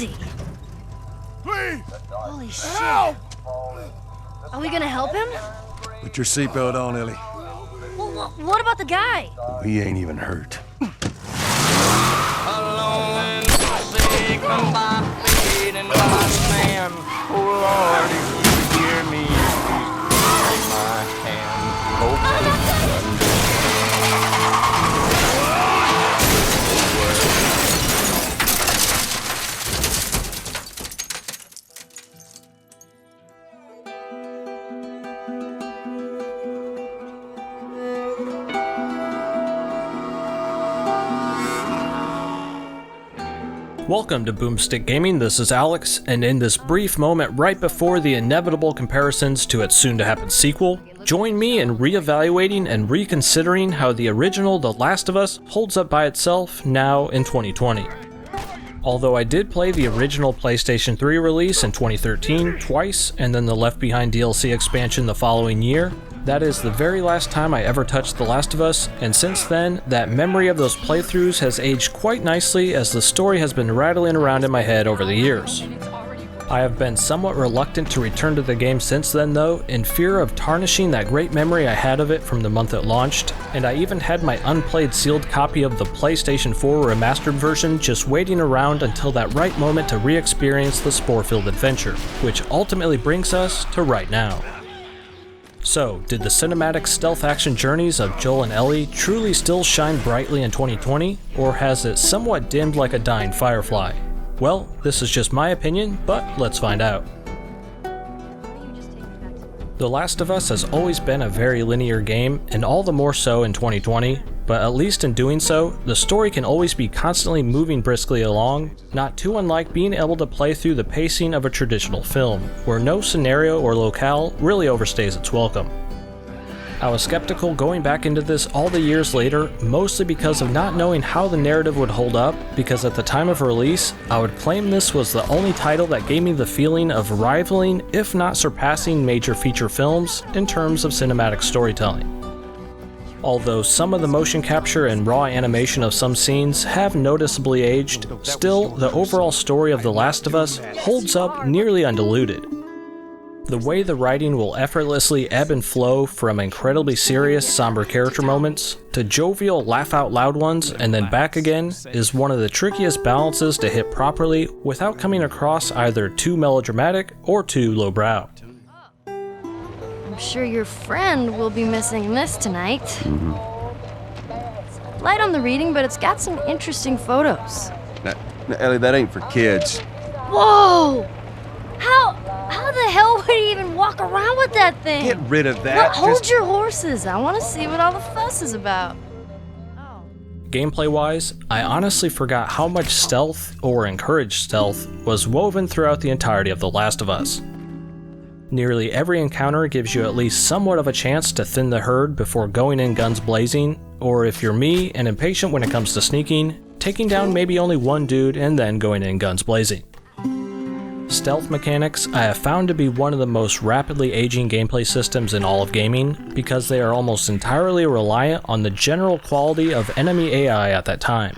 crazy. Please! Holy shit. Help! Are we gonna help him? Put your seatbelt on, Ellie. Well, what about the guy? He ain't even hurt. Alone and forsaken by fate and by man. Oh Lord, if you hear me, please take my hand. Hope Welcome to Boomstick Gaming, this is Alex, and in this brief moment right before the inevitable comparisons to its soon-to-happen sequel, join me in reevaluating and reconsidering how the original The Last of Us holds up by itself now in 2020. Although I did play the original PlayStation 3 release in 2013 twice, and then the Left Behind DLC expansion the following year, that is the very last time I ever touched The Last of Us, and since then, that memory of those playthroughs has aged quite nicely as the story has been rattling around in my head over the years. I have been somewhat reluctant to return to the game since then though, in fear of tarnishing that great memory I had of it from the month it launched, and I even had my unplayed sealed copy of the PlayStation 4 remastered version just waiting around until that right moment to re-experience the spore-filled adventure, which ultimately brings us to right now. So, did the cinematic stealth action journeys of Joel and Ellie truly still shine brightly in 2020, or has it somewhat dimmed like a dying firefly? Well, this is just my opinion, but let's find out. The Last of Us has always been a very linear game, and all the more so in 2020, but at least in doing so, the story can always be constantly moving briskly along, not too unlike being able to play through the pacing of a traditional film, where no scenario or locale really overstays its welcome. I was skeptical going back into this all the years later, mostly because of not knowing how the narrative would hold up, because at the time of release, I would claim this was the only title that gave me the feeling of rivaling, if not surpassing, major feature films in terms of cinematic storytelling. Although some of the motion capture and raw animation of some scenes have noticeably aged, still, the overall story of The Last of Us holds up nearly undiluted. The way the writing will effortlessly ebb and flow from incredibly serious, somber character moments to jovial, laugh-out-loud ones and then back again is one of the trickiest balances to hit properly without coming across either too melodramatic or too lowbrow. I'm sure your friend will be missing this tonight. It's light on the reading, but it's got some interesting photos. Now, Ellie, that ain't for kids. Whoa! How the hell would he even walk around with that thing? Get rid of that. Well, hold your horses. I want to see what all the fuss is about. Gameplay-wise, I honestly forgot how much stealth, or encouraged stealth, was woven throughout the entirety of The Last of Us. Nearly every encounter gives you at least somewhat of a chance to thin the herd before going in guns blazing, or if you're me and impatient when it comes to sneaking, taking down maybe only one dude and then going in guns blazing. Stealth mechanics I have found to be one of the most rapidly aging gameplay systems in all of gaming, because they are almost entirely reliant on the general quality of enemy AI at that time.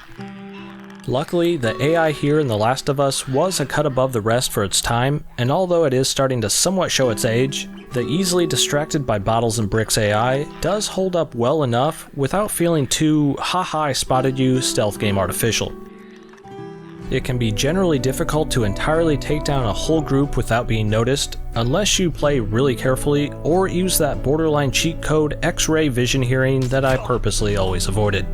Luckily, the AI here in The Last of Us was a cut above the rest for its time, and although it is starting to somewhat show its age, the easily distracted by bottles and bricks AI does hold up well enough without feeling too haha I spotted you stealth game artificial. It can be generally difficult to entirely take down a whole group without being noticed, unless you play really carefully or use that borderline cheat code X-ray vision hearing that I purposely always avoided.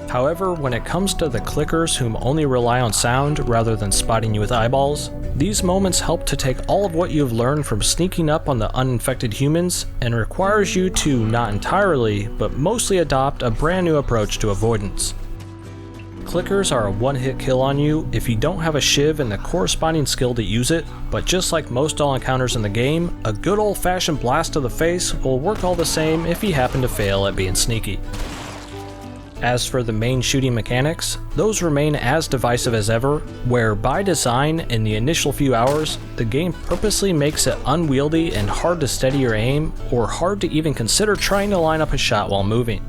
However, when it comes to the clickers whom only rely on sound rather than spotting you with eyeballs, these moments help to take all of what you've learned from sneaking up on the uninfected humans and requires you to not entirely, but mostly adopt a brand new approach to avoidance. Clickers are a one-hit kill on you if you don't have a shiv and the corresponding skill to use it, but just like most all encounters in the game, a good old-fashioned blast to the face will work all the same if you happen to fail at being sneaky. As for the main shooting mechanics, those remain as divisive as ever, where by design in the initial few hours, the game purposely makes it unwieldy and hard to steady your aim, or hard to even consider trying to line up a shot while moving.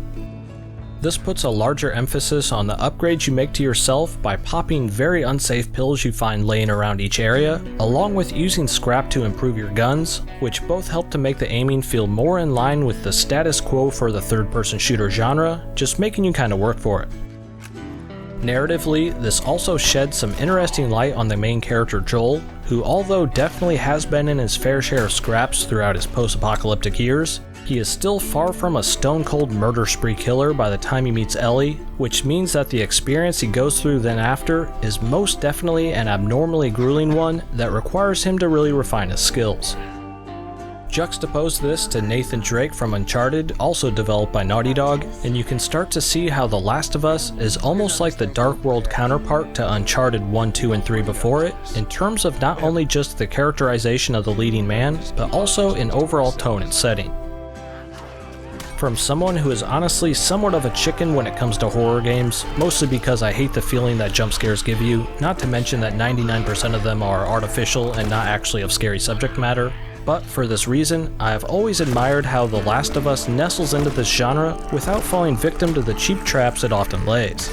This puts a larger emphasis on the upgrades you make to yourself by popping very unsafe pills you find laying around each area, along with using scrap to improve your guns, which both help to make the aiming feel more in line with the status quo for the third-person shooter genre, just making you kinda work for it. Narratively, this also sheds some interesting light on the main character Joel, who although definitely has been in his fair share of scraps throughout his post-apocalyptic years, he is still far from a stone-cold murder spree killer by the time he meets Ellie, which means that the experience he goes through then after is most definitely an abnormally grueling one that requires him to really refine his skills. Juxtapose this to Nathan Drake from Uncharted, also developed by Naughty Dog, and you can start to see how The Last of Us is almost like the Dark World counterpart to Uncharted 1, 2, and 3 before it, in terms of not only just the characterization of the leading man, but also in overall tone and setting. From someone who is honestly somewhat of a chicken when it comes to horror games, mostly because I hate the feeling that jump scares give you, not to mention that 99% of them are artificial and not actually of scary subject matter, but for this reason, I have always admired how The Last of Us nestles into this genre without falling victim to the cheap traps it often lays.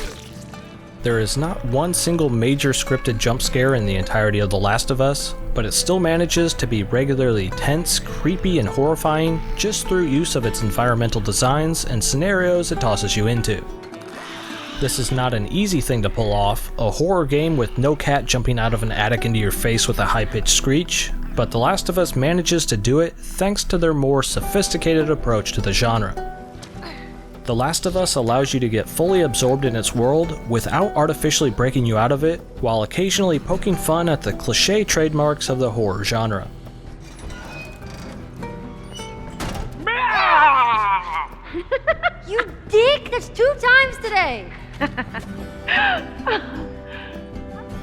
There is not one single major scripted jump scare in the entirety of The Last of Us, but it still manages to be regularly tense, creepy, and horrifying just through use of its environmental designs and scenarios it tosses you into. This is not an easy thing to pull off, a horror game with no cat jumping out of an attic into your face with a high-pitched screech, but The Last of Us manages to do it thanks to their more sophisticated approach to the genre. The Last of Us allows you to get fully absorbed in its world without artificially breaking you out of it, while occasionally poking fun at the cliché trademarks of the horror genre. You dick! That's 2 times today!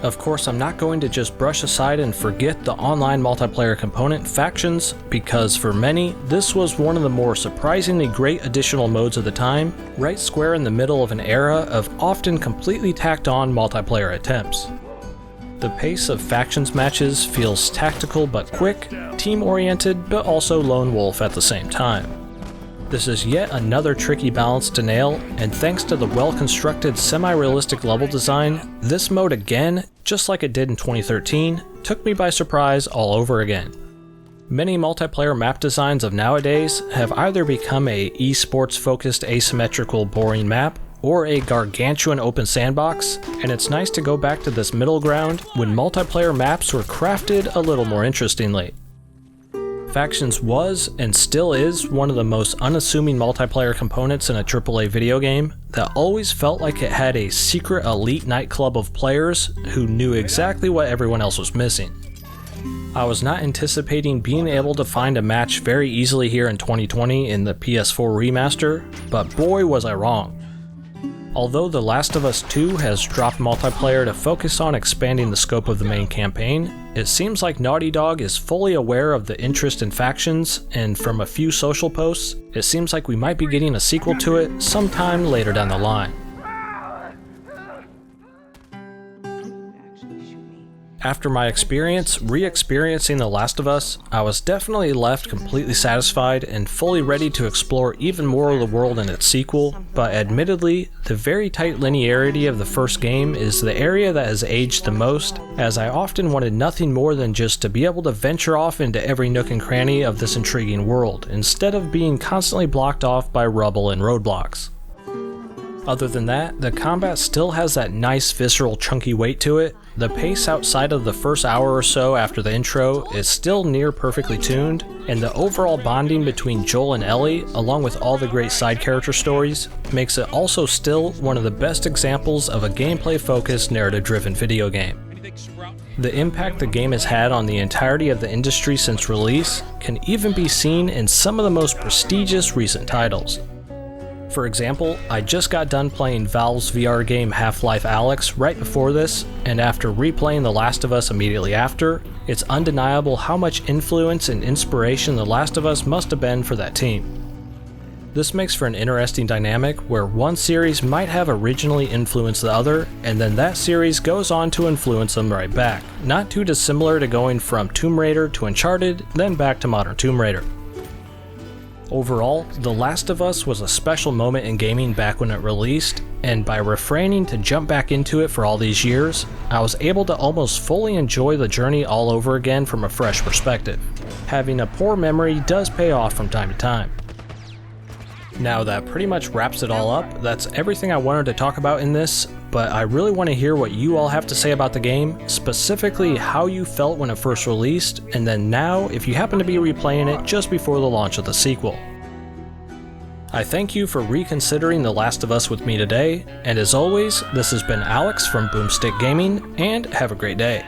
Of course, I'm not going to just brush aside and forget the online multiplayer component, Factions, because for many, this was one of the more surprisingly great additional modes of the time, right square in the middle of an era of often completely tacked on multiplayer attempts. The pace of Factions matches feels tactical but quick, team-oriented but also lone wolf at the same time. This is yet another tricky balance to nail, and thanks to the well-constructed semi-realistic level design, this mode again, just like it did in 2013, took me by surprise all over again. Many multiplayer map designs of nowadays have either become a esports-focused asymmetrical boring map, or a gargantuan open sandbox, and it's nice to go back to this middle ground when multiplayer maps were crafted a little more interestingly. Factions was, and still is, one of the most unassuming multiplayer components in a AAA video game that always felt like it had a secret elite nightclub of players who knew exactly what everyone else was missing. I was not anticipating being able to find a match very easily here in 2020 in the PS4 remaster, but boy was I wrong. Although The Last of Us 2 has dropped multiplayer to focus on expanding the scope of the main campaign, it seems like Naughty Dog is fully aware of the interest in Factions, and from a few social posts, it seems like we might be getting a sequel to it sometime later down the line. After my experience re-experiencing The Last of Us, I was definitely left completely satisfied and fully ready to explore even more of the world in its sequel, but admittedly, the very tight linearity of the first game is the area that has aged the most, as I often wanted nothing more than just to be able to venture off into every nook and cranny of this intriguing world, instead of being constantly blocked off by rubble and roadblocks. Other than that, the combat still has that nice visceral chunky weight to it. The pace outside of the first hour or so after the intro is still near perfectly tuned, and the overall bonding between Joel and Ellie, along with all the great side character stories, makes it also still one of the best examples of a gameplay-focused, narrative-driven video game. The impact the game has had on the entirety of the industry since release can even be seen in some of the most prestigious recent titles. For example, I just got done playing Valve's VR game Half-Life Alyx right before this, and after replaying The Last of Us immediately after, it's undeniable how much influence and inspiration The Last of Us must have been for that team. This makes for an interesting dynamic where one series might have originally influenced the other, and then that series goes on to influence them right back, not too dissimilar to going from Tomb Raider to Uncharted, then back to modern Tomb Raider. Overall, The Last of Us was a special moment in gaming back when it released, and by refraining to jump back into it for all these years, I was able to almost fully enjoy the journey all over again from a fresh perspective. Having a poor memory does pay off from time to time. Now that pretty much wraps it all up. That's everything I wanted to talk about in this, but I really want to hear what you all have to say about the game, specifically how you felt when it first released, and then now if you happen to be replaying it just before the launch of the sequel. I thank you for reconsidering The Last of Us with me today, and as always, this has been Alex from Boomstick Gaming, and have a great day.